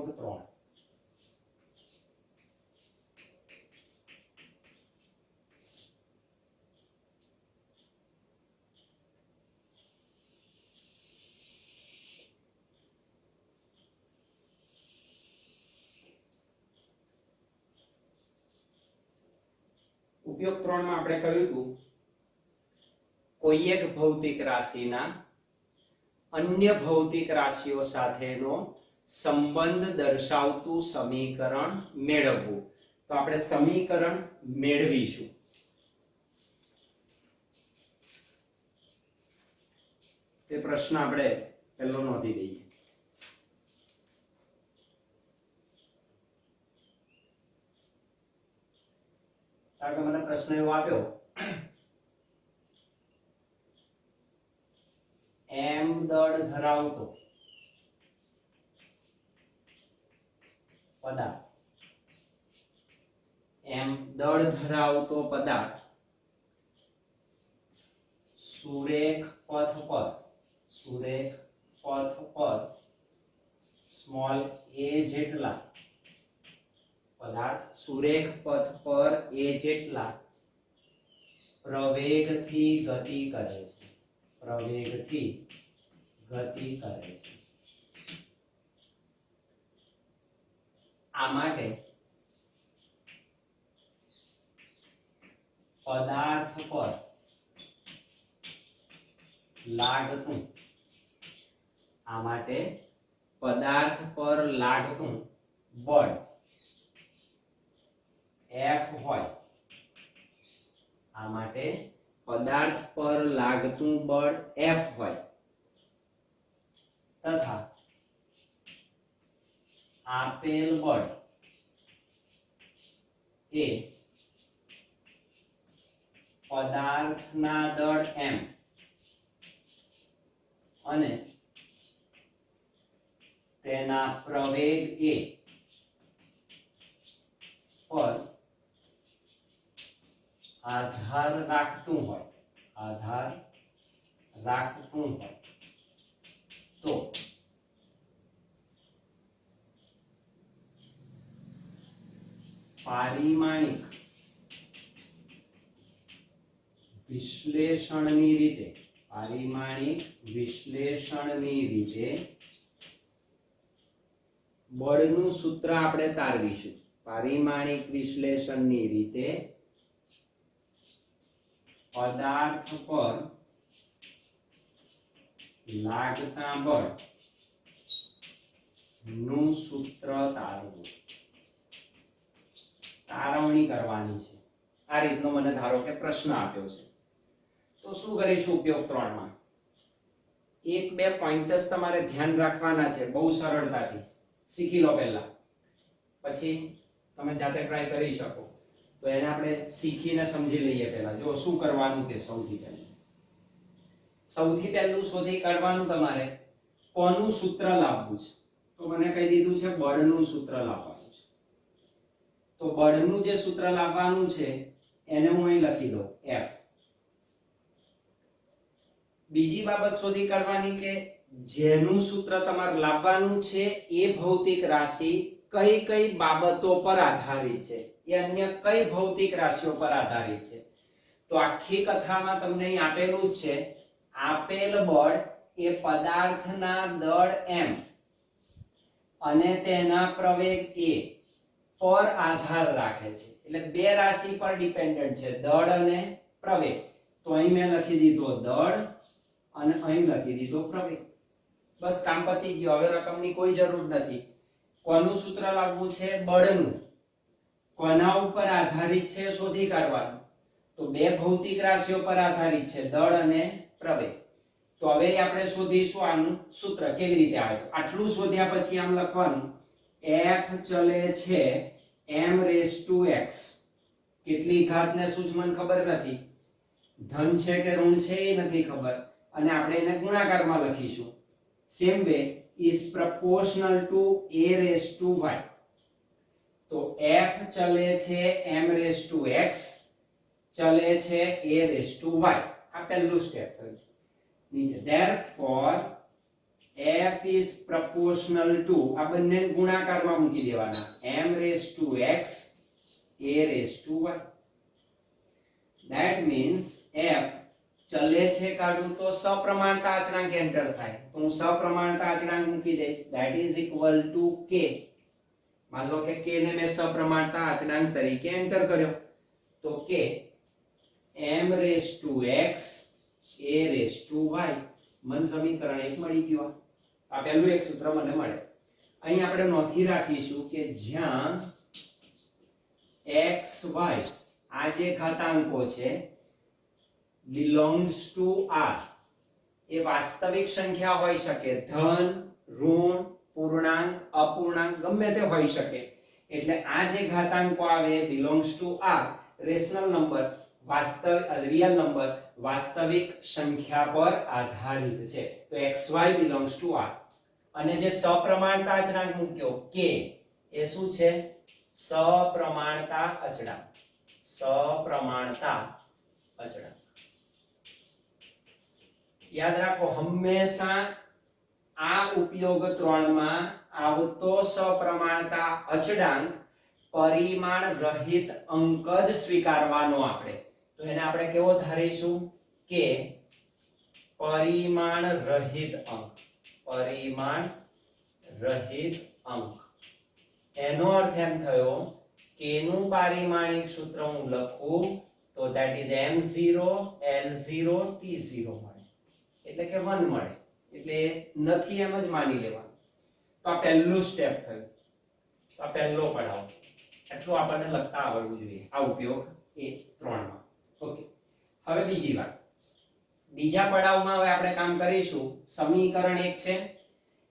3 ઉપયોગ 3 માં આપણે કહ્યું હતું કોઈ એક ભૌતિક રાશિના અન્ય ભૌતિક રાશિઓ સાથેનો સંબંધ દર્શાવતું સમીકરણ મેળવવું. તો આપણે સમીકરણ મેળવીશું. તે પ્રશ્ન આપણે પહેલો નોંધી દઈએ. કારણ કે મને પ્રશ્ન એવો આપ્યો m દળ ધરાવતો પદાર્થ m દળ ધરાવતો પદાર્થ સુરેખ પથ પર સ્મોલ a જેટલા પદાર્થ સુરેખ પથ પર a જેટલા પ્રવેગથી ગતિ કરે છે. આ માટે પદાર્થ પર લાગતું બળ F હોય. આ માટે પદાર્થ પર લાગતું બળ F હોય તથા આપેલ બળ એ પદાર્થના દળ m અને તેના પ્રવેગ a પર આધાર રાખતું હોય તો પારિમાણિક વિશ્લેષણની રીતે બળનું સૂત્ર આપણે તારવીશું. પારિમાણિક વિશ્લેષણની રીતે પદાર્થ પર લાગતા બળ નું સૂત્ર તારવું. તારવણી કરવાની છે. આ રીતનો મને ધારો કે પ્રશ્ન આપ્યો છે તો શું કરીશું ઉપયોગ 3 માં? એક બે પોઈન્ટર્સ તમારે ધ્યાન રાખવાના છે. બહુ સરળતાથી શીખી લો પહેલા, પછી તમે જાતે ટ્રાય કરી શકો. તો એને આપણે શીખીને સમજી લઈએ. પહેલા જો શું કરવાનું તે સૌથી પહેલું શોધી કાઢવાનું તમારે કોનું સૂત્ર લાવવું છે. તો મને કહી દીધું છે બળનું સૂત્ર લાવવાનું છે. તો બળનું જે સૂત્ર લાવવાનું છે એને હું અહીં લખી દઉં F. બીજી બાબત શોધી કાઢવાની કે જેનું સૂત્ર તમારે લાવવાનું છે એ ભૌતિક રાશિ કઈ કઈ બાબતો પર આધારિત છે, એ અન્ય કઈ ભૌતિક રાશિઓ પર આધારિત છે. તો આખી કથામાં તમને અહીં આપેલું જ છે આપેલ બળ એ પદાર્થના દળ m અને તેના પ્રવેગ a પર આધાર રાખે છે. એટલે બે રાશિ પર ડિપેન્ડન્ટ છે, દળ અને પ્રવેગ. તો અહીં મેં લખી દીધો દળ અને અહીં લખી દીધો પ્રવેગ. બસ કામ પતી ગયું. હવે રકમની કોઈ જરૂર નથી. કોનું સૂત્ર લાવવું છે? બળનું. કોના ઉપર આધારિત છે શોધી કાઢવાનું. તો બે ભૌતિક રાશિઓ પર આધારિત છે, દળ અને પ્રવેગ. તો હવે આપણે શોધીશું આનું સૂત્ર કેવી રીતે આવે. તો આટલું શોધ્યા પછી આમ લખવાનું F ચલે છે m⁻⁴ કેટલી ઘાત ને સૂચમન ખબર નથી, ધન છે કે ઋણ છે એ નથી ખબર, અને આપણે એને ગુણાકારમાં લખીશું. Same way is proportional to a⁻y. તો F ચલે છે m⁻x ચલે છે a⁻y. આ પહેલું સ્ટેપ થયું નીચે. therefore F f is proportional to આ બંને ગુણાકારમાં મૂકી દેવાના m raised to x a raised to y. that means f ચલે છે કાઢું તો સપ્રમાણતા અચળાંક એન્ટર થાય તો હું સપ્રમાણતા અચળાંક મૂકી દઈશ that is equal to k. માન લો કે k ને મેં સપ્રમાણતા અચળાંક તરીકે એન્ટર કર્યો તો k m raised to x a raised to y. મન સમીકરણ 1 મળી ગયું. આ પહેલું એક સૂત્ર મને મળે. અહીં આપણે નોંધી રાખીશું કે જ્યાં x y આ જે ઘાતાંકો છે belongs to r એ વાસ્તવિક સંખ્યા હોઈ શકે, ધન, ઋણ, પૂર્ણાંક, અપૂર્ણાંક ગમે તે હોઈ શકે. એટલે આ જે ઘાતાંકો આવે belongs to r rational number, વાસ્તવિક રિયલ નંબર, વાસ્તવિક સંખ્યા પર આધારિત છે. તો xy belongs to r. અને જે સપ્રમાણતા અચળાંક મૂક્યો k એ શું છે? સપ્રમાણતા અચળાંક. સપ્રમાણતા અચળાંક યાદ રાખો, હંમેશા આ ઉપયોગ 3 માં આવતો સપ્રમાણતા અચળાંક પરિમાણ રહિત અંક જ સ્વીકારવાનો આપણે. તો એને આપણે કેવો ધારીશું કે પરિમાણ રહિત અંક. પરિમાણ રહિત અંક એનો અર્થ એમ થયો કે નું પારિમાણિક સૂત્ર હું લખું તો that is m0 l0 t0 મળે, એટલે કે 1 મળે. એટલે નથી એમ જ માની લેવાનું. તો આ પહેલું સ્ટેપ થયું. તો આ પહેલો પડાવ. એટલું આપણને લખતા આવડવું જોઈએ આ ઉપયોગ એ 3 માં. ઓકે, હવે બીજી વાત. બીજા પડાવમાં હવે આપણે કામ કરીશું. સમીકરણ 1 છે,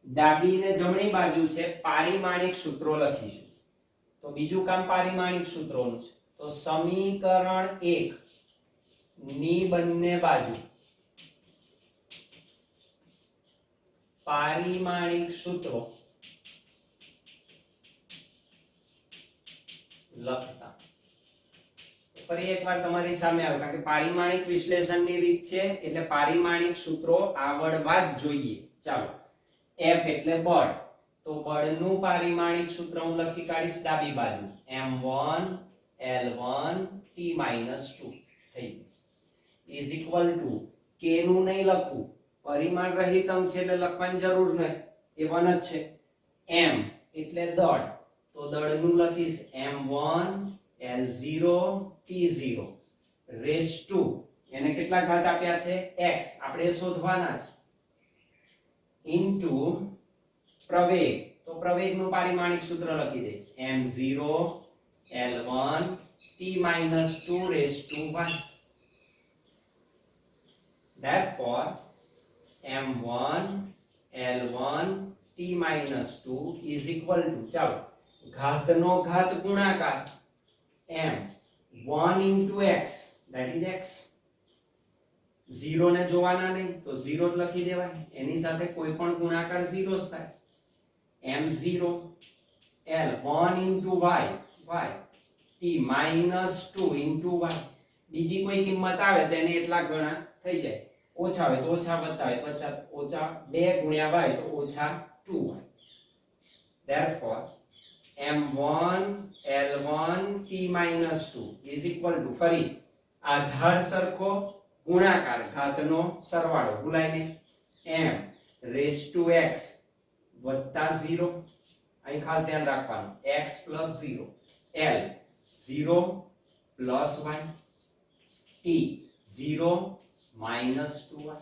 ડાબી ને જમણી બાજુ છે, પારિમાણિક સૂત્રો લખીશું. તો બીજું કામ પારિમાણિક સૂત્રોનું છે. તો સમીકરણ 1 ની બંને બાજુ પારિમાણિક સૂત્રો લખતા. ફરી એકવાર તમારી સામે આવ્યું, કારણ કે પારિમાણિક વિશ્લેષણની રીત છે એટલે પારિમાણિક સૂત્રો આવડવા જ જોઈએ. ચાલો, F એટલે બળ. તો બળનું પારિમાણિક સૂત્ર હું લખી કાઢીશ ડાબી બાજુ m1 l1 t-2 થઈ ગયું. ઇઝ ઇક્વલ ટુ k નું નહીં લખવું, પરિમાણ રહિત અંક છે એટલે લખવાની જરૂર નહીં, એ 1 જ છે. m એટલે દળ, તો દળનું લખીશ m1 l0 t0 raise to એને કેટલા ઘાત આપ્યા છે x, આપણે શોધવાના છે, ઇન્ટુ પ્રવેગ. તો પ્રવેગનું પારિમાણિક સૂત્ર લખી દઈશ m0 l1 t-2 raise to 1. therefore m1 l1 t-2 is equal to, ચાલો ઘાતનો ઘાત ગુણાકાર m 1 into x, that is x. 0 ને જોવાના નહીં તો 0 જ લખી દેવાય, એની સાથે કોઈ પણ ગુણાકાર 0 જ થાય. m0 l 1 into y y t-2 into y. બીજી કોઈ કિંમત આવે તો એને એટલા ગણા થઈ જાય. ઓછા આવે તો ઓછા, વધતા આવે તો ઓછા 2 ગુણ્યા y તો ઓછા 2y. therefore m1 l1 t-2 is equal to, ફરી આધાર સરખો ગુણાકાર ઘાતનો સરવાળો ભૂલાય નહીં, m raised to x વત્તા 0, અહીં ખાસ ધ્યાન રાખવાનું x plus 0, l 0 plus y, t 0 minus 2y.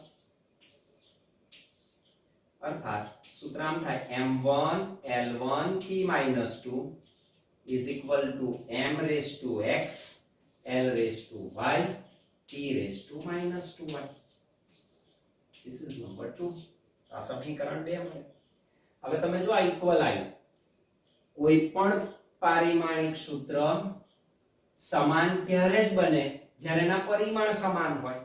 અર્થાત સૂત્ર આમ થાય m1 l1 t-2 is equal to m raised to x l raised to y t raised to minus 2y. this is number 2. આ સમીકરણ 2 મળે. હવે તમે જો આ ઇક્વલ આવ્યું, કોઈ પણ પારિમાણિક સૂત્ર સમાન ત્યારે જ બને જ્યારે એના પરિમાણ સમાન હોય.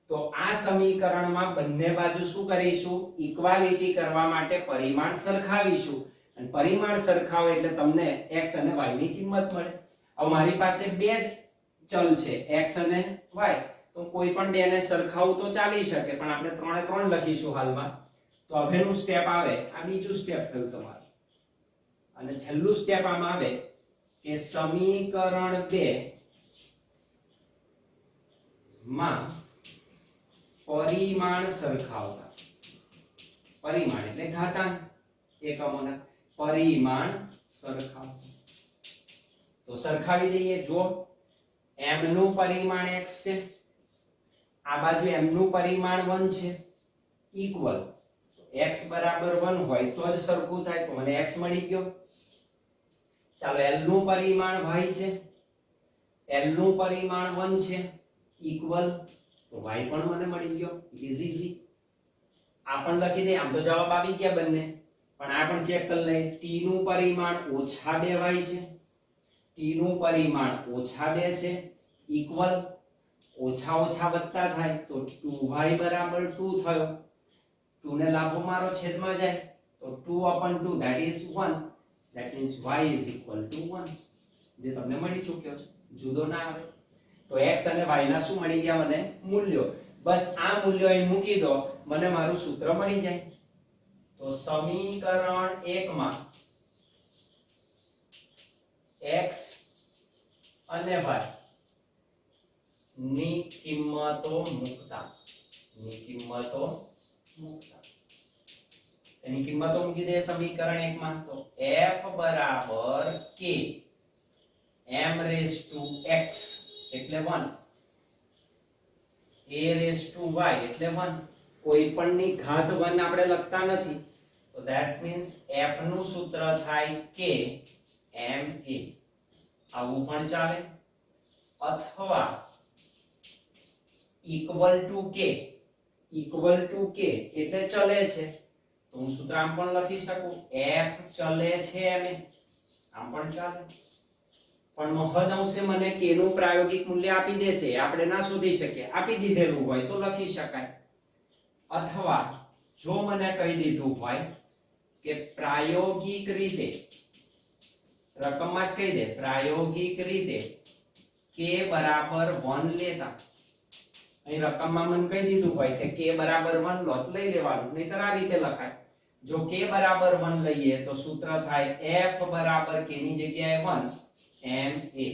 તો આ સમીકરણમાં બંને બાજુ શું કરીશું? ઇક્વાલિટી કરવા માટે પરિમાણ સરખાવીશું, અને પરિમાણ સરખાવો એટલે તમને x અને y ની કિંમત મળે. હવે મારી પાસે બે જ ચલ છે x અને y, તો કોઈ પણ બે ને સરખાવું તો ચાલી શકે, પણ આપણે 3 3 લખીશું હાલમાં. તો હવેનું સ્ટેપ આવે આ બીજું સ્ટેપ થયું તમારું અને છેલ્લું સ્ટેપ આમાં આવે કે સમીકરણ 2 માં પરિમાણ સરખાવતા પરિમાણ એટલે ઘાતાંક એકમોના પરિમાણ સરખાવતા તો સરખાવી દઈએ જો m નું પરિમાણ x છે આ બાજુ m નું પરિમાણ 1 છે ઇક્વલ x બરાબર 1 હોય તો જ સરખું થાય તો મને x મળી ગયો ચાલો l નું પરિમાણ y છે l નું પરિમાણ 1 છે ઇક્વલ તો y પણ મને મળી ગયો ઇઝ ઈઝી આ પણ લખી દે આમ તો જવાબ આવી ગયા બંને પણ આ પણ ચેક કરી લઈએ t નું પરિમાણ -2y છે t નું પરિમાણ -2 છે ઇક્વલ ઓછા ઓછા વત્તા થાય તો 2y બરાબર 2 થયો 2 ને લાભો મારો છેદમાં જાય તો 2/2 that is 1 that means y is equal to 1 જે તમને મળી ચૂક્યો છે જુદો ના આવે તો x અને y ના શું મળી ગયા મને મૂલ્યો બસ આ મૂલ્યો અહીં મૂકી દો મને મારું સૂત્ર મળી જાય તો સમીકરણ 1 માં x અને y ની કિંમતો મૂકતા એની કિંમતો મૂકી દે સમીકરણ 1 માં તો f બરાબર k m raised to x એટલે 1 a raised to y એટલે 1 કોઈ પણ ની ઘાત 1 આપણે લખતા નથી તો that means f નું સૂત્ર થાય k m a આવું પણ ચાલે અથવા equal to k એટલે ચલે છે તો હું સૂત્ર આમ પણ લખી શકું f ચલે છે એમ આમ પણ ચાલે પણ મહદ અંશે મને k નું પ્રાયોગિક મૂલ્ય આપી દેશે આપણે ના શોધી શકીએ આપી દીધેલું હોય તો લખી શકાય અથવા જો મને કહી દીધું હોય કે પ્રાયોગિક રીતે રકમમાં જ કહી દે પ્રાયોગિક રીતે k બરાબર 1 લેતા અહીં રકમમાં મને કહી દીધું હોય કે k બરાબર 1 લો તો લઈ લેવાનું નહીતર આ રીતે લખાય જો k બરાબર 1 લઈએ તો સૂત્ર થાય f બરાબર k ની જગ્યાએ 1 m a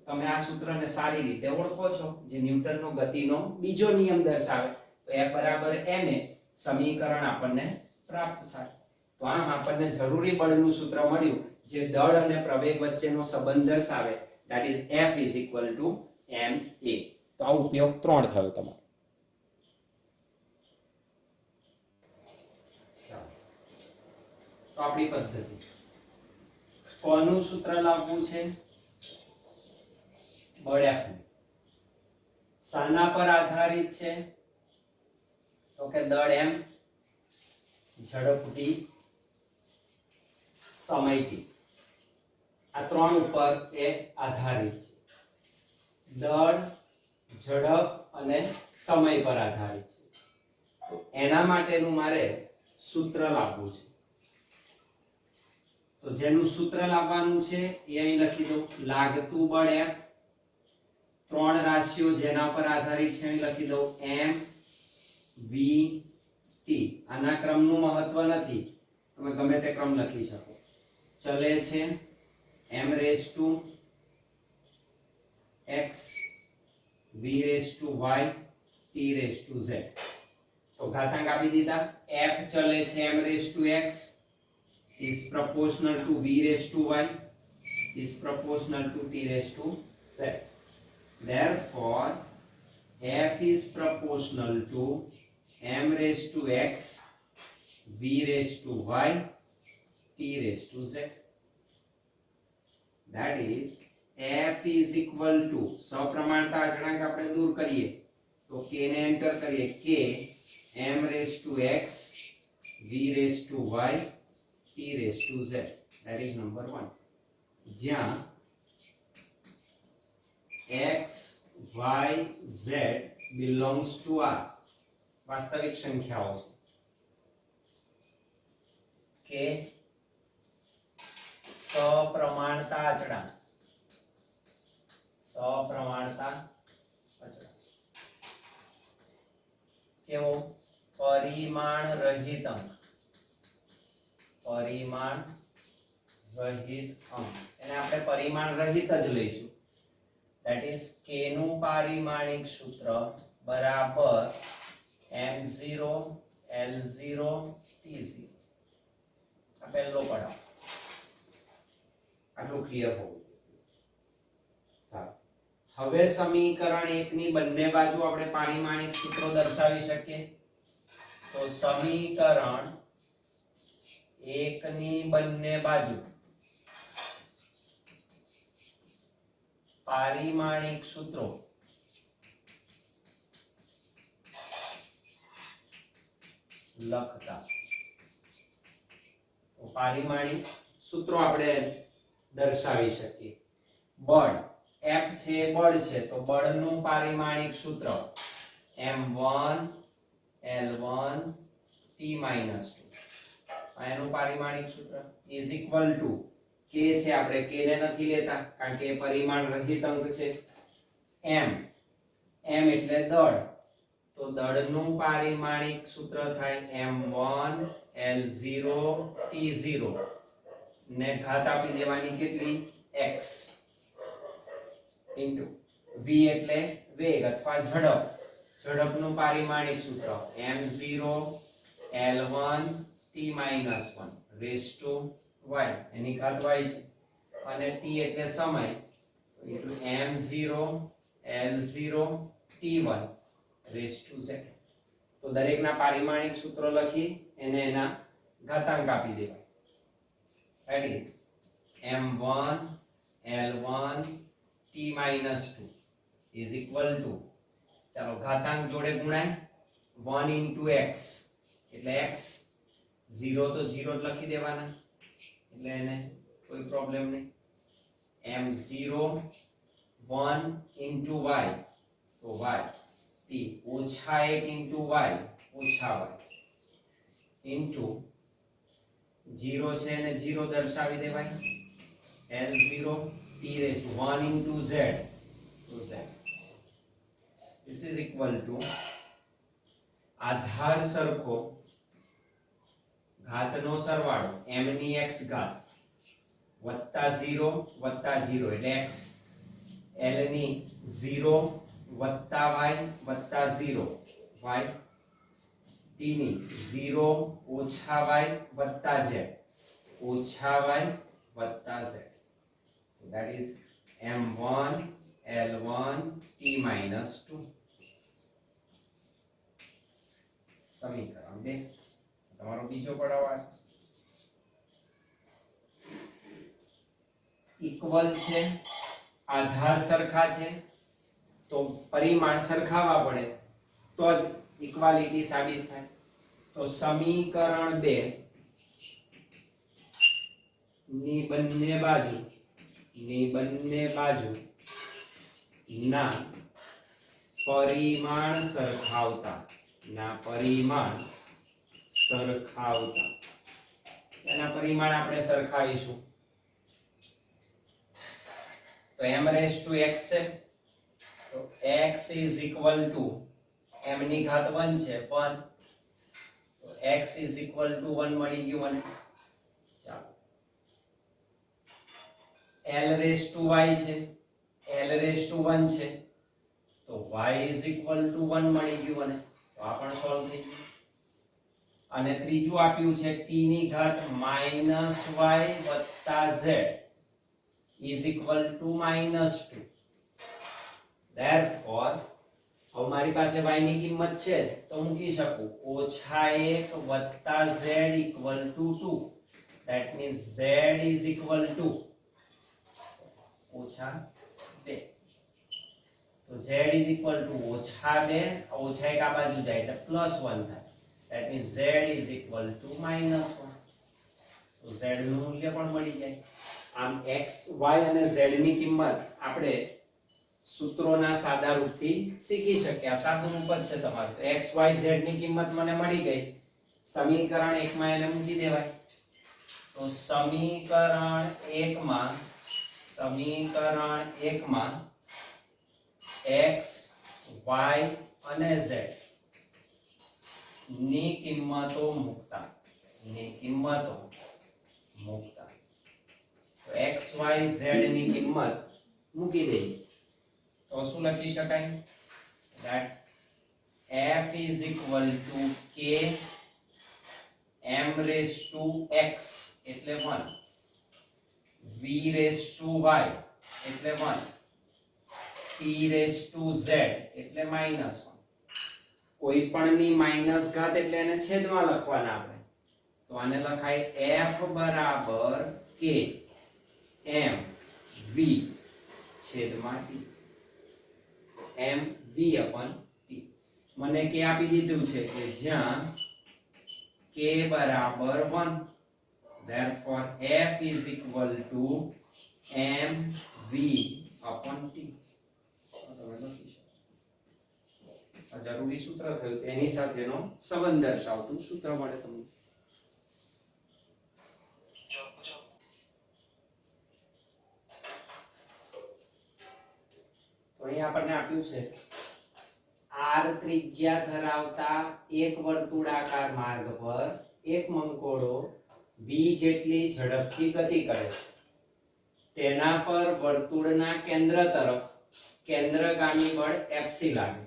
તમે આ સૂત્રને સારી રીતે ઓળખો છો જે ન્યૂટનનો ગતિનો બીજો નિયમ દર્શાવે તો f બરાબર m a સમીકરણ આપણને પ્રાપ્ત થાય તો આમ આપણને જરૂરી બળનું સૂત્ર મળ્યું જે દળ અને પ્રવેગ વચ્ચેનો સંબંધ દર્શાવે that is f is equal to m a તો આ ઉપયોગ 3 થયો તમારો તો આપણી પદ્ધતિ કોનું સૂત્ર લાવવું છે બળ f શાના પર આધારિત છે તો કે દળ m ઝડપ સમય t આ ત્રણ ઉપર એ આધારિત છે દળ ઝડપ અને સમય પર આધારિત છે તો એના માટેનું મારે સૂત્ર લાવવું છે તો જેનું સૂત્ર લાવવાનું છે એ અહીં લખી દો લાગતું બળ F ત્રણ રાશિઓ જેના પર આધારિત છે અહીં લખી દો m v t આના ક્રમનું મહત્વ નથી તમે ગમે તે ક્રમ લખી શકો ચલે છે m raised to x v raised to y t raised to z તો ઘાતાંક આપી દીધા f ચલે છે m raised to x is proportional to v raised to y is proportional to t raised to z therefore f is proportional to m raised to x v raised to y t raised to z that is f is equal to સપ્રમાણતા અચળાંક આપણે દૂર કરીએ તો k ને enter કરીએ k m raised to x v raised to y t raised to z that is number 1 જ્યાં x y z belongs to r વાસ્તવિક સંખ્યાઓ છે k સપ્રમાણતા અચળાંક કેવો પરિમાણ રહિત અંક, પરિમાણ રહિત અંક એને આપણે પરિમાણ રહિત જ લઈશું. that is k નું પારિમાણિક સૂત્ર બરાબર m0 l0 t0. આ પહેલો પડાવ, આટલું ક્લિયર હોવું. સારું, હવે સમીકરણ 1 ની બંને બાજુ આપણે પારિમાણિક સૂત્રો દર્શાવી શકીએ. તો સમીકરણ 1 ની બંને બાજુ પારિમાણિક સૂત્રો લખતા, તો પારિમાણિક સૂત્રો આપણે દર્શાવી શકીએ. બળ F છે, બળ છે, તો બળનું પારિમાણિક સૂત્ર m1 l1 t-2. એનું પારિમાણિક સૂત્ર is equal to k છે, આપણે k ને નથી લેતા કારણ કે એ પરિમાણ રહિત અંક છે. m એટલે દળ, તો દળનું પારિમાણિક સૂત્ર થાય m1 l0 t0 ને ઘાત આપી દેવાની કેટલી x ઇન્ટુ v એટલે વેગ અથવા ઝડપ, ઝડપનું પારિમાણિક સૂત્ર m0 l1 t-1 rays two y, એની ઘાત y છે, અને t એટલે સમય into m0 l0 t1 rays two z. તો દરેકના પારિમાણિક સૂત્રો લખી એને એના ઘાતાંક આપી દેવાય. that is m1 l1 t-2 is equal to, ચાલો ઘાતાંક જોડે ગુણાય 1 into x એટલે x 0 તો 0 જ લખી દેવાના એટલે એને કોઈ પ્રોબ્લેમ નહીં. m0 1 into y તો y t ઓછા 1 into y ઓછા y into 0 છે એને 0 દર્શાવી દેવાય l0 t raised to 1 into z to z. this is equal to આધાર સરખો ઘાતનો સરવાળો m ની x ઘાત વત્તા 0 એટલે x, l ની 0 વત્તા y વત્તા 0 y, t ની 0 ઓછા y વત્તા z ઓછા y વત્તા z. so that is m1 l1 t-2. સમીકરણ 2 તમારો બીજો પડાવ આ ઇક્વલ છે, આધાર સરખા છે, તો પરિમાણ સરખાવા પડે તો જ ઇક્વાલિટી સાબિત થાય. તો સમીકરણ 2 ની બંને બાજુ ના પરિમાણ સરખાવતા એના પરિમાણ આપણે સરખાવીશું. તો m raised to x છે, તો x is equal to m ની ઘાત 1 છે 1, તો x is equal to 1 મળી ગયું મને. ચાલો l raised to y છે, l raised to 1 છે, તો y is equal to 1 મળી ગયું મને. તો આ પણ સોલ્વ થઈ ગયું. અને ત્રીજું આપ્યું છે t ની ઘાત -y વત્તા z is equal to -2. therefore હવે મારી પાસે y ની કિંમત છે તો મૂકી શકું -1 વત્તા z equal to 2. that means z is equal to -2. તો z is equal to -2, ઓછા એક આ બાજુ જાય એટલે +1 થાય. that means z is equal to -1. તો z નું મૂલ્ય પણ મળી જાય. આમ x y અને z ની કિંમત આપણે સૂત્રોના સાદા રૂપથી શીખી શકીએ. આ સાદું રૂપ જ છે તમારું. તો x y z ની કિંમત મને મળી ગઈ. સમીકરણ 1 માં એને મૂકી દેવાય. તો સમીકરણ 1 માં x y અને z ની કિંમતો મૂકતા તો x y z ની કિંમત મૂકી દઈએ તો શું લખી શકાય that f is equal to k m raised to x એટલે 1 v raised to y એટલે 1 t raised to z એટલે -1 કોઈ પણની માઈનસ ઘાત એટલે એને છેદમાં લખવાના આપણે તો આને લખાય f બરાબર k m v છેદમાં t m v upon t મને કે આપી દીધું છે કે જ્યાં k બરાબર 1 therefore f is equal to m v upon t આ જરૂરી સૂત્ર થયું તેની સાથેનો સંબંધ દર્શાવતું સૂત્ર મળે તમને તો અહીં આપણને આપ્યું છે r ત્રિજ્યા ધરાવતા એક વર્તુળાકાર માર્ગ પર એક મંકોડો v જેટલી ઝડપથી ગતિ કરે છે તેના પર વર્તુળના કેન્દ્ર તરફ કેન્દ્રગામી બળ Fc લાગે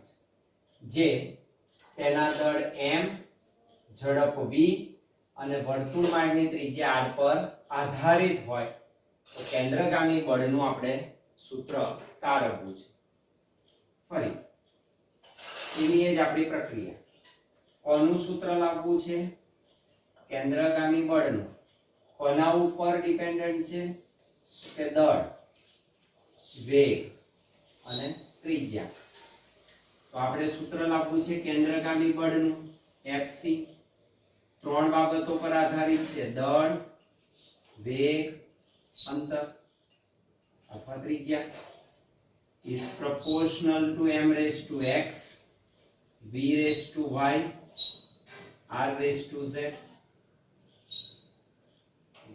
છે જે તેના દળ m ઝડપ v અને વર્તુળ માર્ગની ત્રિજ્યા r પર આધારિત હોય તો કેન્દ્રગામી બળનું આપણે સૂત્ર તારવવું છે ફરી એવી જ આપણી પ્રક્રિયા કોનું સૂત્ર લાવવું છે કેન્દ્રગામી બળનું કોના ઉપર ડિપેન્ડન્ટ છે કે દળ વેગ અને ત્રિજ્યા તો આપણે સૂત્ર લાવવું છે કેન્દ્રગામી બળનું Fc ત્રણ બાબતો પર આધારિત છે દળ વેગ અંતર અથવા ત્રિજ્યા is proportional to m raised to x v raised to y r raised to z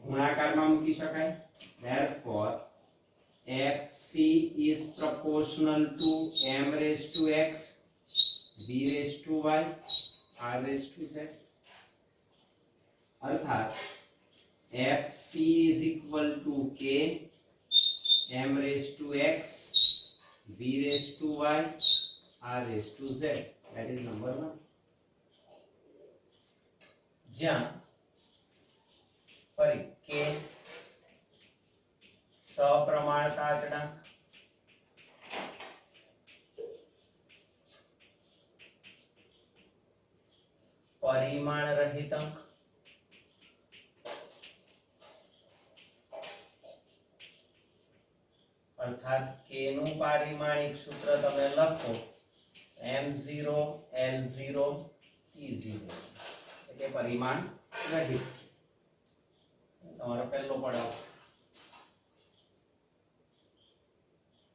ગુણાકારમાં મૂકી શકાય therefore Fc is proportional to m raised to x v raised to y r raised to z अर्थात Fc is equal to k m raised to x v raised to y r raised to z that is number 1 જ્યાં ફરી k સપ્રમાણતા અચળાંક પરિમાણ રહિત અંક अर्थात k નું પારિમાણિક સૂત્ર તમે લખો m0 l0 t0 એટલે પરિમાણ રહિત છે તમારો પહેલો પડાવ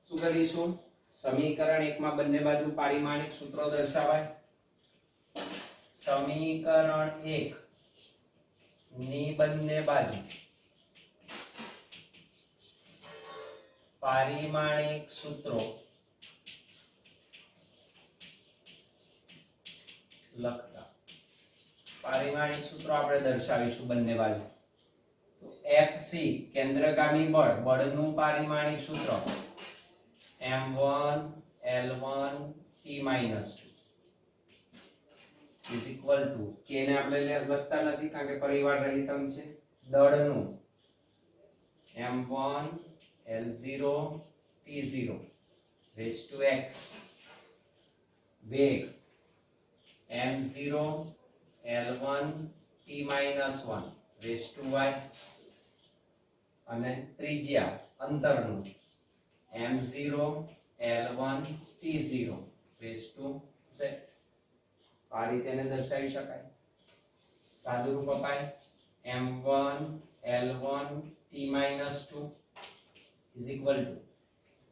શું કરીશું સમીકરણ 1 માં બંને બાજુ પારિમાણિક સૂત્રો દર્શાવાય સમીકરણ 1 ની બંને બાજુ पारिमाणिक सूत्रों लखता पारिमाणिक सूत्रों આપણે દર્શાવીશું બંને બાજુ તો Fc કેન્દ્રગામી બળ બળનું પારિમાણિક સૂત્ર m1 l1 t-2 is equal to k ને આપણે લખતા નથી કારણ કે પરિવાર રહિત અંક છે દળનું m1 L0 T0 raised to x वेग m0 L1 T-1 raised to y અને ત્રિજ્યા અંતરનું m0 L1 T0 raised to z આ રીતે એને દર્શાવી શકાય સાદું રૂપ અપાય m1 L1 T-2 is equal to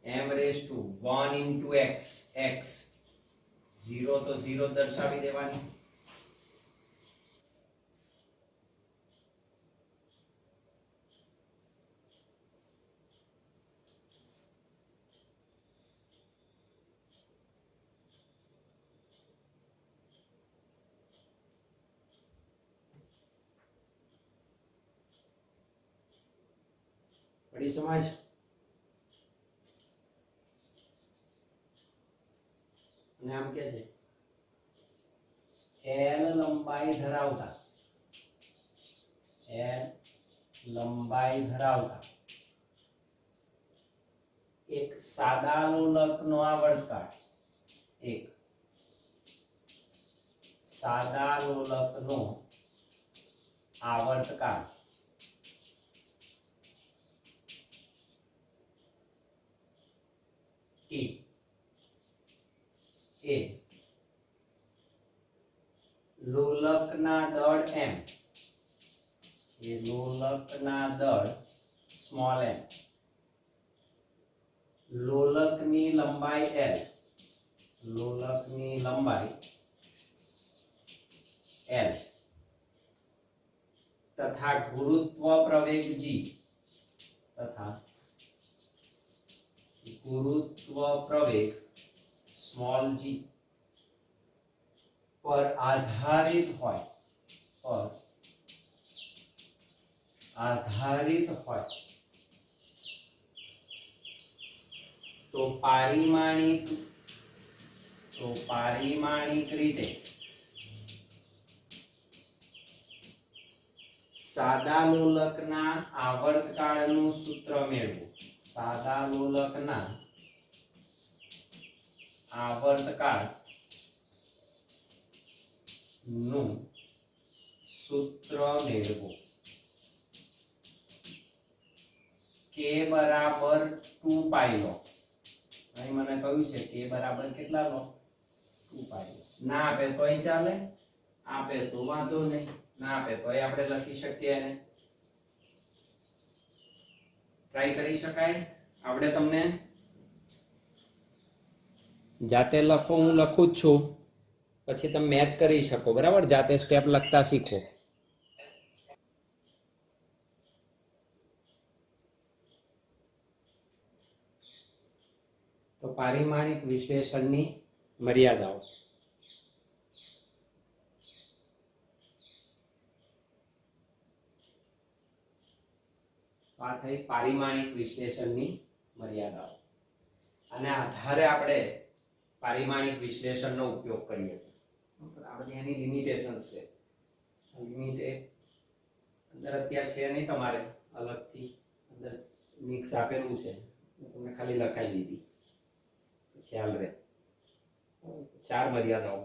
m raised to 1 into x x 0 तो 0 दर्शावी देवानी પરિસમાજ અને આમ કે છે L લંબાઈ ધરાવતા એક સાદા લોલકનો આવર્તકાળ T એ લોલકના દળ m સ્મોલ m લોલકની લંબાઈ L તથા ગુરુત્વ પ્રવેગ g સ્મોલ g પર આધારિત હોય તો પારિમાણિક રીતે સાદા લોલકના આવર્તકાળનું સૂત્ર મેળવો k બરાબર 2 પાઈ લો અહીં મને કહ્યું છે k બરાબર કેટલા લો 2 પાઈ ના આપે તોય ચાલે આપે તો વાંધો નહીં ના આપે તોય આપણે લખી શકીએ એને ટ્રાય કરી શકાય આપણે તમને જાતે લખો હું લખું જ છું પછી તમે મેચ કરી શકો બરાબર જાતે સ્ટેપ લખતા શીખો તો પારિમાણિક વિશ્લેષણની મર્યાદાઓ આ થઈ પારિમાણિક વિશ્લેષણની મર્યાદાઓ અને આધારે આપણે પારિમાણિક વિશ્લેષણનો ઉપયોગ કરીએ આ બધી એની લિમિટેશન્સ છે લિમિટ અંદર અત્યારે છે નહીં તમારે અલગથી અંદર મિક્સ આપેલું છે તમને ખાલી લખાઈ દીધી ખ્યાલ રહે 4 મર્યાદાઓ